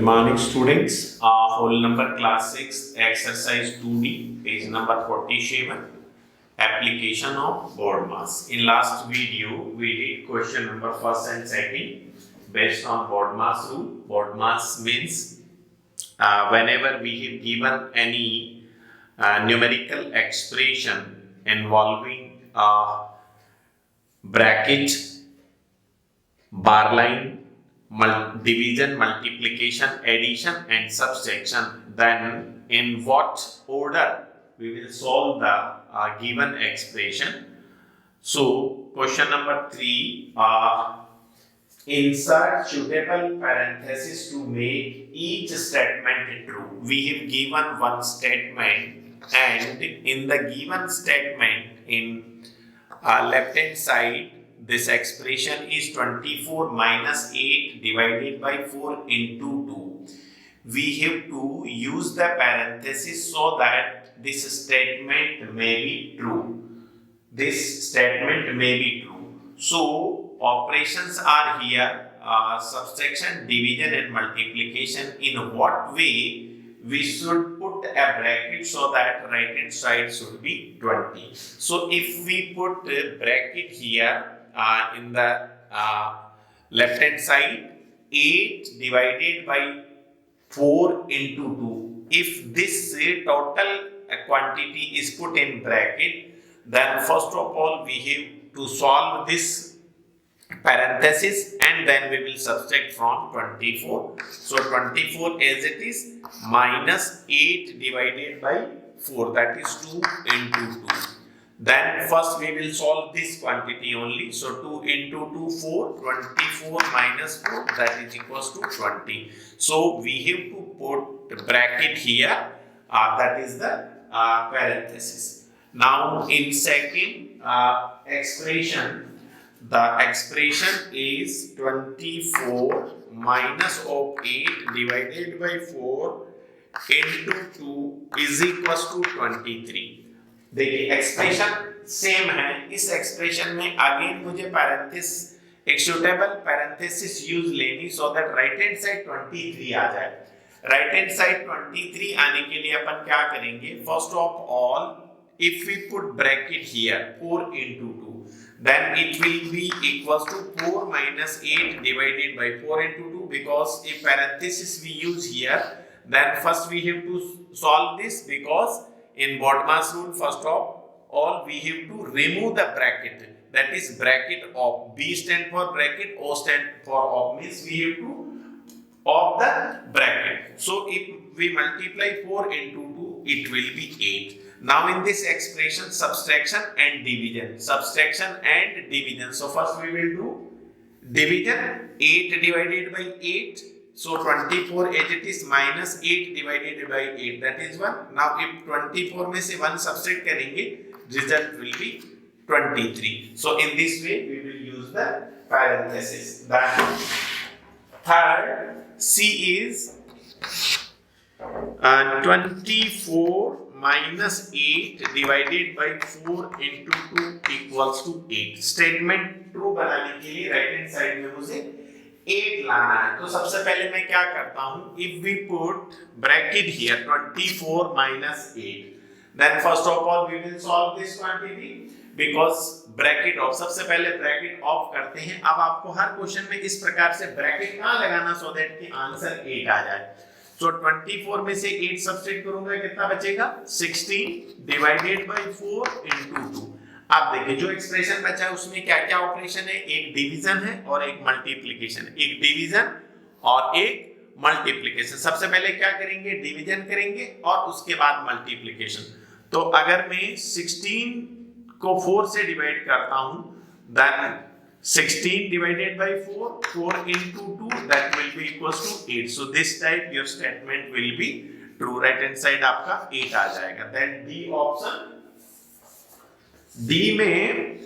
Good morning, students. Whole number class 6, exercise 2D, page number 47, application of board mass. In last video, we did question number first and second based on board mass rule. Board mass means whenever we have given any numerical expression involving bracket, bar line, division, multiplication, addition and subtraction, then in what order we will solve the given expression. So question number 3, insert suitable parenthesis to make each statement true. We have given one statement, and in the given statement in left hand side, this expression is 24 minus 8 divided by 4 into 2. We have to use the parenthesis so that this statement may be true. This statement may be true. So operations are here, subtraction, division and multiplication. In what way we should put a bracket so that right hand side should be 20. So if we put a bracket here, in the left hand side, 8 divided by 4 into 2. If this total quantity is put in bracket, then first of all we have to solve this parenthesis and then we will subtract from 24. So 24 as it is minus 8 divided by 4, that is 2 into 2. Then first we will solve this quantity only. So 2 into 2, 4, 24 minus 4, that is equals to 20. So we have to put bracket here, that is the parenthesis. Now in second expression, the expression is 24 minus of 8 divided by 4 into 2 is equals to 23. देखिए expression same है. इस expression में again मुझे parenthesis एक suitable parenthesis use लेनी so that right hand side 23 आ जाए. Right hand side 23 आने के लिए अपन क्या करेंगे? First of all if we put bracket here 4 into 2, then it will be equals to 4 minus 8 divided by 4 into 2, because if parenthesis we use here, then first we have to solve this, because in board mass rule, first of all we have to remove the bracket, that is bracket of. B stand for bracket, O stand for of, means we have to of the bracket. So if we multiply 4 into 2, it will be 8. Now in this expression, subtraction and division. Subtraction and division. So first we will do division. 8 divided by 8. So 24 as it is minus 8 divided by 8, that is 1. Now if 24 में से 1 subtract करेंगे, result will be 23. So in this way we will use the parenthesis. Then third C is 24 minus 8 divided by 4 into 2 equals to 8. Statement true बनाने के लिए right hand side में मुझे 8 लाना है. तो सबसे पहले मैं क्या करता हूं? If we put bracket here 24 minus 8, then first of all we will solve this quantity, because bracket of. सबसे पहले ब्रैकेट ऑफ करते हैं. अब आपको हर क्वेश्चन में इस प्रकार से ब्रैकेट कहां लगाना सो दैट कि आंसर 8 आ जाए. तो 24 में से 8 सब्ट्रैक्ट करूंगा, कितना बचेगा? 16 डिवाइडेड बाय 4 into 2. आप देखिए जो एक्सप्रेशन बचा है उसमें क्या क्या ऑपरेशन है? एक डिवीजन है और एक मल्टीप्लिकेशन. एक डिवीजन और एक मल्टीप्लिकेशन. सबसे पहले क्या करेंगे? डिवीजन करेंगे और उसके बाद मल्टीप्लिकेशन. तो अगर मैं 16 को 4 से डिवाइड करता हूं, then 16 divided by 4, 4 into 2, that will be equals to 8. So this type your statement will be true. Right hand side आपका 8 आ जाएगा. Then D option. D में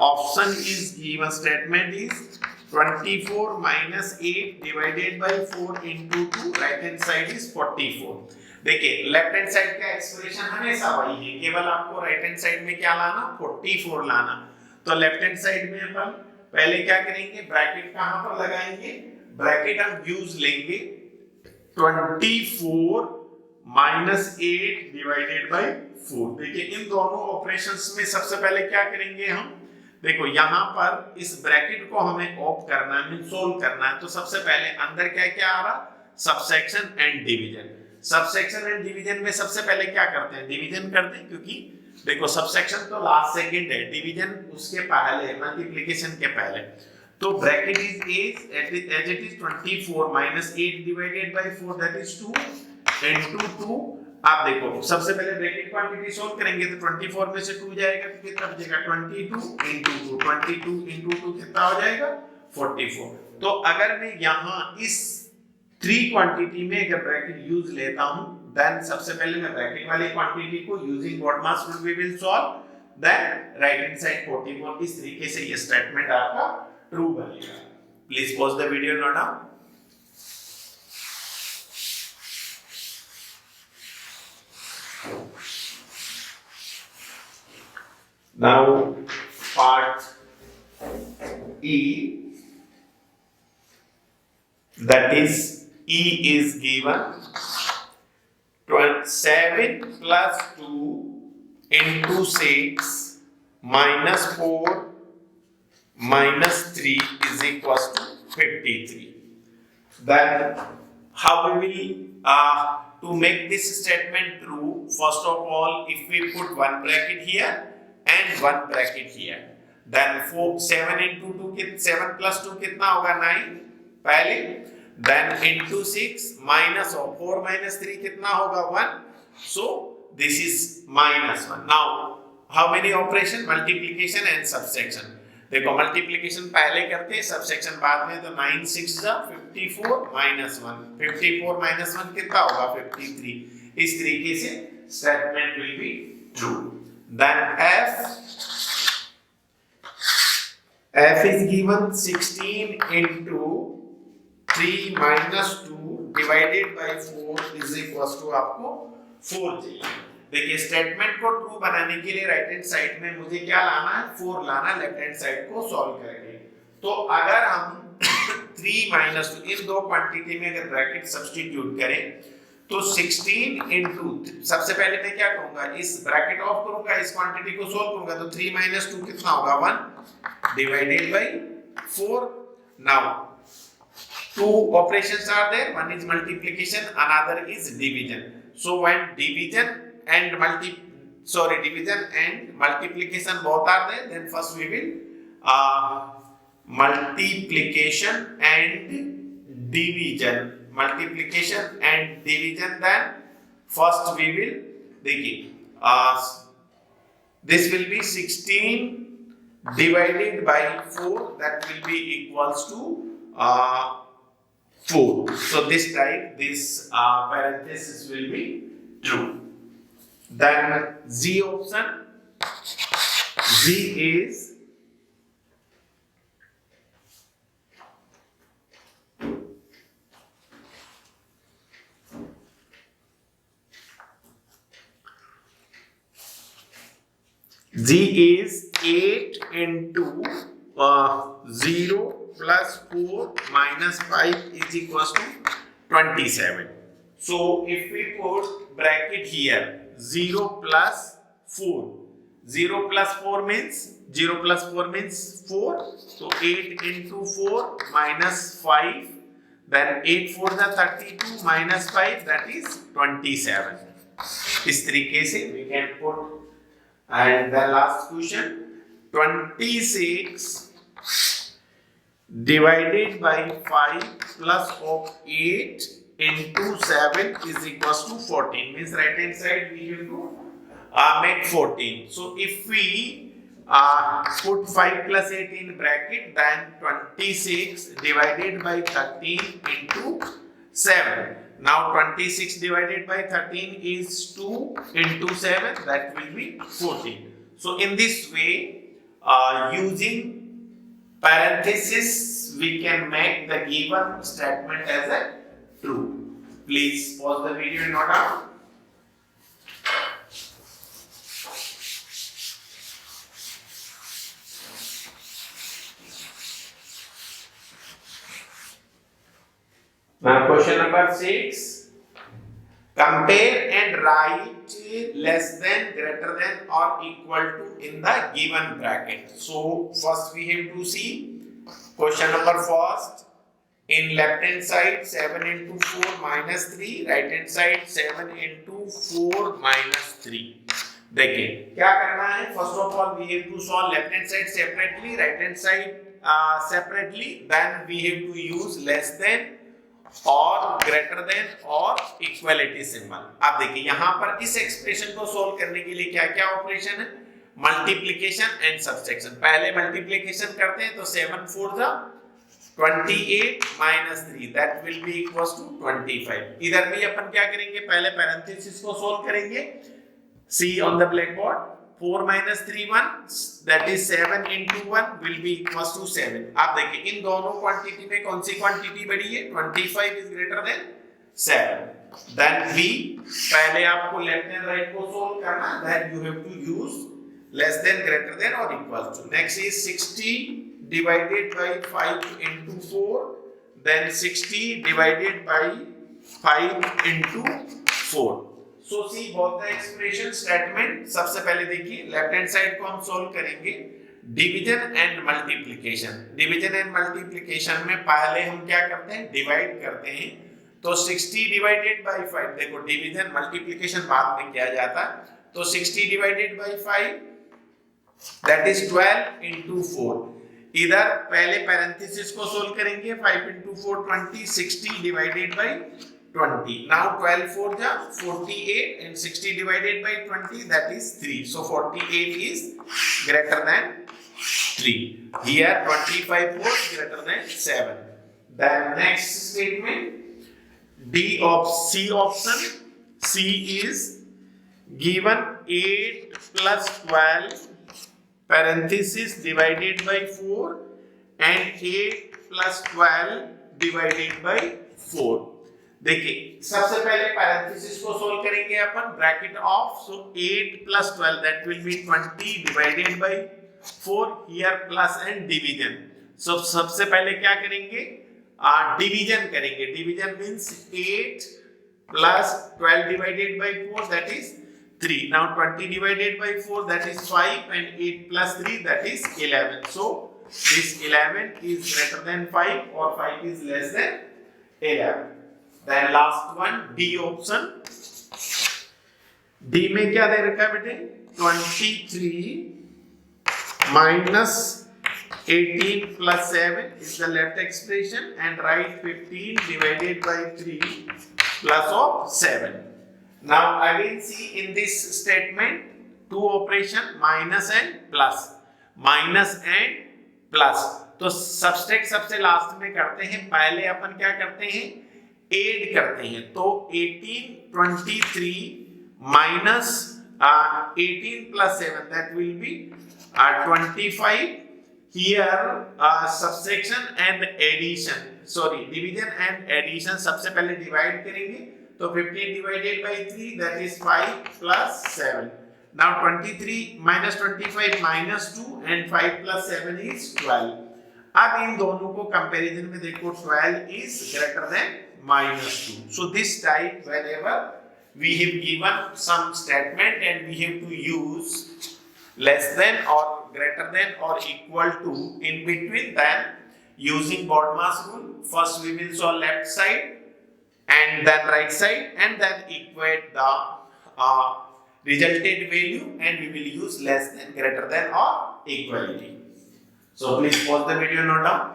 option is given statement is 24 minus 8 divided by 4 into 2. Right hand side is 44. देखिए left hand side का expression हमेशा वही है, केवल आपको राइट हैंड साइड में क्या लाना? 44 लाना. तो लेफ्ट हैंड साइड में अपन पहले क्या करेंगे? ब्रैकेट कहां पर लगाएंगे? ब्रैकेट हम यूज लेंगे 24 माइनस 8 डिवाइडेड बाई 4। देखिए इन दोनों ऑपरेशंस में सबसे पहले क्या करेंगे हम, देखो यहां पर इस ब्रैकेट को हमें ऑफ करना है, सोल्व करना है। तो सबसे पहले अंदर क्या क्या आ रहा, subsection and division. Subsection and division में सबसे पहले क्या करते हैं, डिवीजन करते हैं, क्योंकि देखो सबसेक्शन तो लास्ट सेकंड है, डिवीजन उसके पहले, मल्टीप्लिकेशन के पहले। तो bracket is as it is 24 minus 8 divided by 4 that is 2 into 2। आप देखो सबसे पहले ब्रैकेट क्वांटिटी सॉल्व करेंगे तो 24 में से 2 जाएगा तो कितना बचेगा, 22 into 2, 22 into 2 कितना हो जाएगा, 44। तो अगर मैं यहाँ इस 3 क्वांटिटी में अगर ब्रैकेट यूज लेता हूँ, देन सबसे पहले मैं ब्रैकेट वाली क्वांटिटी को using BODMAS rule we will solve, then right hand side 44। इस तरीके से ये स्टेटमेंट आपका ट्रू बनेगा। Please pause the video note down. Now part E, that is E is given 7 plus 2 into 6 minus 4 minus 3 is equals to 53. Then how we will to make this statement true, first of all if we put one bracket here and one bracket here, then 7 into 2 7 plus 2 कितना होगा 9 पहले, then into 6 minus of 4 minus 3 कितना होगा 1, so this is minus 1। now how many operation, multiplication and subtraction। देखो multiplication पहले करते हैं, subsection बाद में। तो 9 6 जा 54 minus 1, 54 minus 1 कितना होगा 53। इस तरीके से statement will be true. Then f is given 16 into 3 minus 2 divided by 4 is equals to आपको 4 चाहिए। देखिए स्टेटमेंट को ट्रू बनाने के लिए राइट हैंड साइड में मुझे क्या लाना है, 4 लाना, लेफ्ट हैंड साइड को सॉल्व करके। तो अगर हम 3 minus 2 इन दो क्वांटिटी में अगर ब्रैकेट सब्स्टिट्यूट करें तो 16 into, सबसे पहले मैं क्या करूंगा, इस ब्रैकेट ऑफ करूंगा, इस क्वांटिटी को सॉल्व करूंगा। तो 3 minus 2 कितना होगा 1 divided by 4। Now two operations are there, one is multiplication, another is division। so when division and multiplication both are there, then first we will multiplication and division, then first we will देखिए this will be 16 divided by 4, that will be equals to 4। so this type, this parenthesis will be true। then Z option, Z is Z is 8 into 0 plus 4 minus 5 is equals to 27। so if we put bracket here 0 plus 4, 0 plus 4 means 4, so 8 into 4 minus 5, then 8 4 the 32 minus 5, that is 27। इस तरीके से we can put। and the last question, 26 divided by 5 plus of 8 into 7 is equals to 14, means right hand side we have to make 14। so if we put 5 plus 8 in bracket, then 26 divided by 13 into 7। now 26 divided by 13 is 2 into 7, that will be 14। so in this way using parenthesis we can make the given statement as a true। please pause the video and note down। Now question number 6. Compare and write less than, greater than or equal to in the given bracket. So first we have to see question number first. In left hand side 7 into 4 minus 3, right hand side 7 into 4 minus 3. देखिए क्या करना है, first of all we have to solve left hand side separately, right hand side separately, then we have to use less than और greater than और equality symbol. अब देखिए यहां पर इस एक्सप्रेशन को सोल्व करने के लिए क्या क्या ऑपरेशन है, मल्टीप्लिकेशन एंड सब्ट्रैक्शन। पहले मल्टीप्लिकेशन करते हैं तो 7 4 जा 28 minus 3 that will be equals to 25। इधर भी अपन क्या करेंगे, पहले पैरेंथेसिस को सोल्व करेंगे। See on the blackboard 4 minus 3 1 that is 7 into 1 will be equals to 7। आप देखिए इन दोनों क्वांटिटी में कौन सी क्वांटिटी बड़ी है, 25 is greater than 7। Then we पहले आपको लेफ्ट एंड राइट को सोल्व करना, then you have to use less than, greater than or equal to। Next is 60 divided by 5 into 4, then 60 divided by 5 into 4। So see both the expression statement। सबसे पहले देखिए left hand side को हम solve करेंगे division and multiplication. Division and multiplication में पहले हम क्या करते हैं, डिवाइड करते हैं। तो 60 डिवाइडेड बाय 5, देखो डिवीजन मल्टीप्लिकेशन बाद में किया जाता है, तो 60 divided by 5 that is 12 into 4। इधर पहले पैरेंथेसिस को सोल्व करेंगे, 5 into 4 20, 60 डिवाइडेड बाय 20। नाउ 12 4 जा 48 and 60 divided by 20 that is 3। So 48 is greater than 3। Here 25 was greater than 7। Then next statement, C option, C is given 8 plus 12 parenthesis divided by 4 and 8 plus 12 divided by 4। देखिए सबसे पहले parenthesis को solve करेंगे अपन, bracket of, so 8 plus 12 that will be 20 divided by 4, here plus and division। so सबसे पहले क्या करेंगे, division करेंगे। Division means 8 plus 12 divided by 4 that is 3। now 20 divided by 4 that is 5 and 8 plus 3 that is 11। so this 11 is greater than 5 or 5 is less than 11। Then last one, D option। D में क्या दे रखा है बेटे, 23 minus 18 plus 7 is the left expression and right 15 divided by 3 plus of 7। Now again see in this statement two operation, minus and plus, minus and plus। तो subtract सबसे last में करते हैं, पहले अपन क्या करते हैं, ऐड करते हैं। तो 18 23 minus 18 plus 7 that will be 25। here subtraction and addition, sorry division and addition। सबसे पहले डिवाइड करेंगे तो 15 divided by 3 that is 5 plus 7। now 23 minus 25 minus 2 and 5 plus 7 is 12। अब इन दोनों को कंपैरिजन में देखो, 12 is greater than minus 2। so this type whenever we have given some statement and we have to use less than or greater than or equal to in between, then using BODMAS rule, first we will solve left side and then right side and then equate the resulted value and we will use less than, greater than or equality। so please pause the video, note down।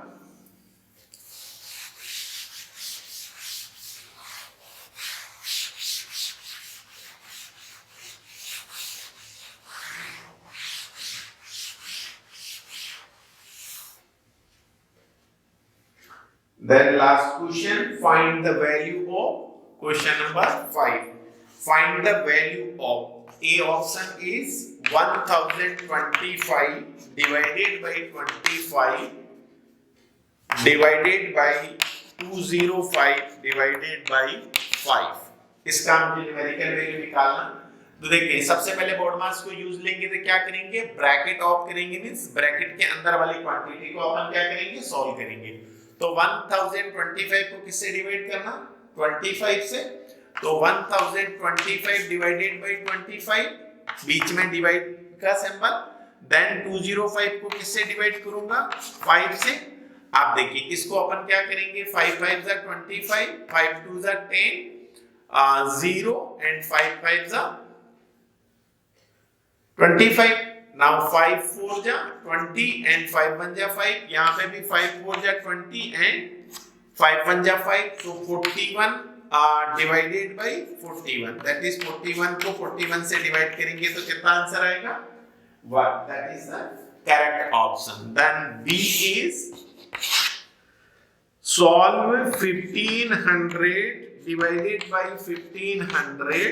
Then last question, find the value of, question number 5, find the value of, A option is 1025 divided by 25 divided by 205 divided by 5। इसका मुझे numerical value निकालना। तो देखिए सबसे पहले BODMAS को use लेंगे तो क्या करेंगे, ब्रैकेट ऑफ करेंगे, मींस ब्रैकेट के अंदर वाली क्वांटिटी को अपन क्या करेंगे, सॉल्व करेंगे। तो 1025 को किससे डिवाइड करना, 25 से, तो 1025 डिवाइडेड बाय 25, बीच में डिवाइड का सिंबल, देन 205 को किससे डिवाइड करूंगा, 5 से। आप देखिए इसको अपन क्या करेंगे, 5 5 जा 25, 5 2 जा 10, 0 एंड 5 5 जा 25। नाउ 5 4 जा 20 एंड 5 1 जा 5, यहाँ पे भी 5 4 जा 20 एंड 5 1 जा 5, so 41 divided by 41, that is 41 को 41 से डिवाइड करेंगे तो कितना आंसर आएगा, 1, that is the correct option. Then B is solve 1500 divided by 1500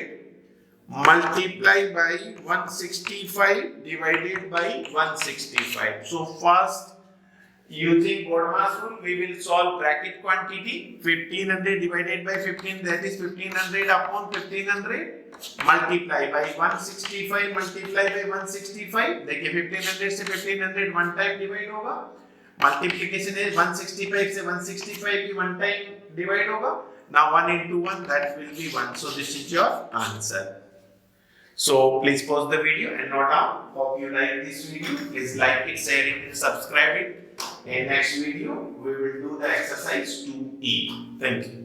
multiply by 165 divided by 165. So first, using Bodmas rule, we will solve bracket quantity 1500 divided by 15, that is 1500 upon 1500 multiply by 165 multiply by 165। देखिए 1500 से 1500 one time divide होगा, multiplication है 165 से 165 की one time divide होगा। Now 1 into 1, that will be 1. So this is your answer. So please pause the video and note down. Hope you like this video. Please like it, share it, and subscribe it. In next video, we will do the exercise 2E. Thank you.